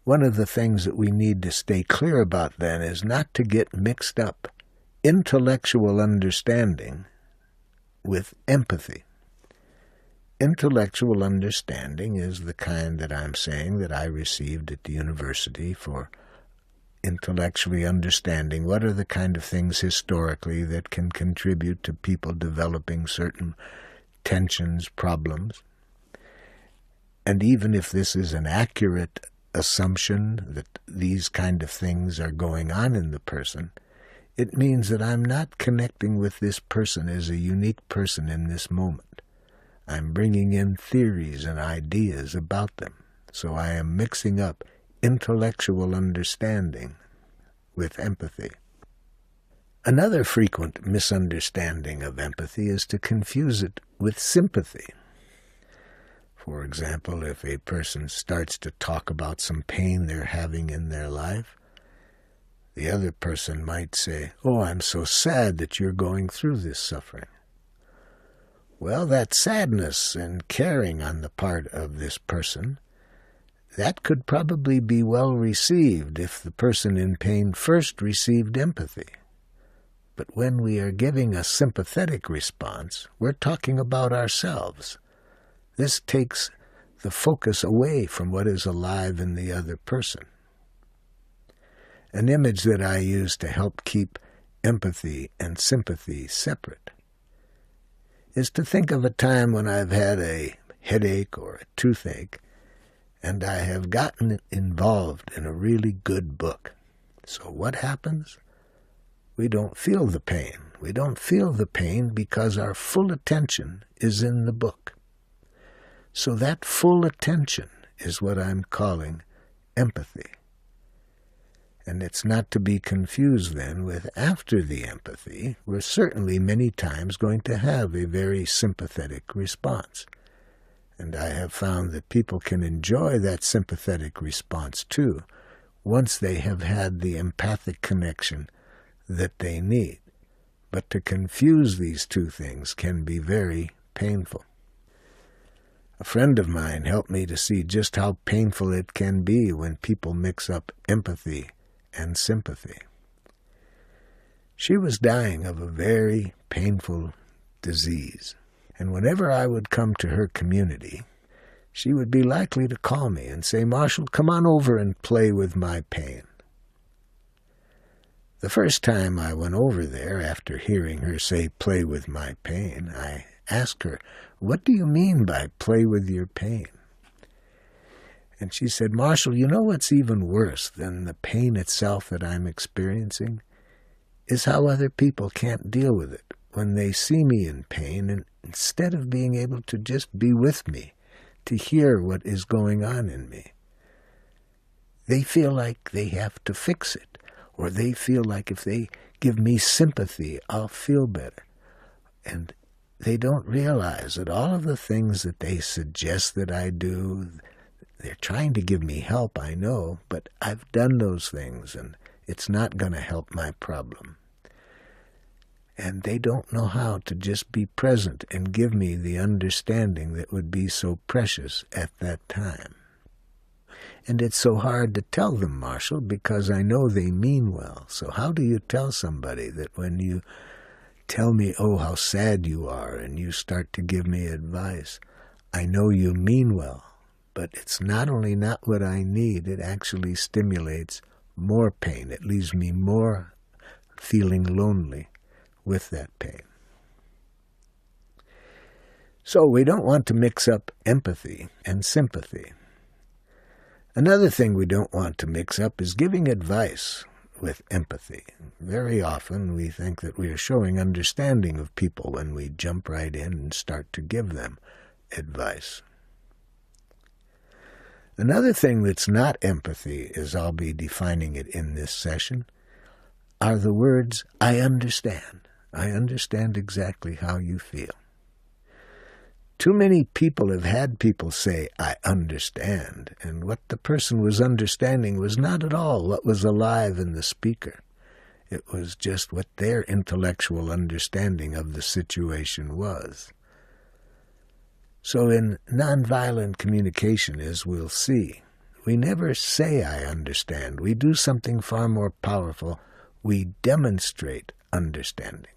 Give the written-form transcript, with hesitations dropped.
One of the things that we need to stay clear about then is not to get mixed up intellectual understanding with empathy. Intellectual understanding is the kind that I'm saying that I received at the university for intellectually understanding what are the kind of things historically that can contribute to people developing certain tensions, problems. And even if this is an accurate assumption that these kind of things are going on in the person, it means that I'm not connecting with this person as a unique person in this moment. I'm bringing in theories and ideas about them. So I am mixing up intellectual understanding with empathy. Another frequent misunderstanding of empathy is to confuse it with sympathy. For example, if a person starts to talk about some pain they're having in their life, the other person might say, "Oh, I'm so sad that you're going through this suffering." Well, that sadness and caring on the part of this person, that could probably be well received if the person in pain first received empathy. But when we are giving a sympathetic response, we're talking about ourselves. This takes the focus away from what is alive in the other person. An image that I use to help keep empathy and sympathy separate is to think of a time when I've had a headache or a toothache, and I have gotten involved in a really good book. So what happens? We don't feel the pain. We don't feel the pain because our full attention is in the book. So that full attention is what I'm calling empathy. And it's not to be confused then with after the empathy, we're certainly many times going to have a very sympathetic response. And I have found that people can enjoy that sympathetic response too, once they have had the empathic connection that they need. But to confuse these two things can be very painful. A friend of mine helped me to see just how painful it can be when people mix up empathy and sympathy. She was dying of a very painful disease, and whenever I would come to her community, she would be likely to call me and say, "Marshall, come on over and play with my pain." The first time I went over there, after hearing her say, "play with my pain," I asked her, "What do you mean by play with your pain?" And she said, "Marshall, you know what's even worse than the pain itself that I'm experiencing? Is how other people can't deal with it when they see me in pain, and instead of being able to just be with me, to hear what is going on in me, they feel like they have to fix it, or they feel like if they give me sympathy, I'll feel better." And they don't realize that all of the things that they suggest that I do, they're trying to give me help, I know, but I've done those things, and it's not going to help my problem. And they don't know how to just be present and give me the understanding that would be so precious at that time. And it's so hard to tell them, Marshall, because I know they mean well. So how do you tell somebody that when you tell me, "Oh, how sad you are," and you start to give me advice, I know you mean well, but it's not only not what I need, it actually stimulates more pain. It leaves me more feeling lonely with that pain. So we don't want to mix up empathy and sympathy. Another thing we don't want to mix up is giving advice with empathy. Very often we think that we are showing understanding of people when we jump right in and start to give them advice. Another thing that's not empathy, as I'll be defining it in this session, are the words, "I understand." I understand exactly how you feel. Too many people have had people say, "I understand," and what the person was understanding was not at all what was alive in the speaker. It was just what their intellectual understanding of the situation was. So in nonviolent communication, as we'll see, We never say, I understand. We do something far more powerful. We demonstrate understanding.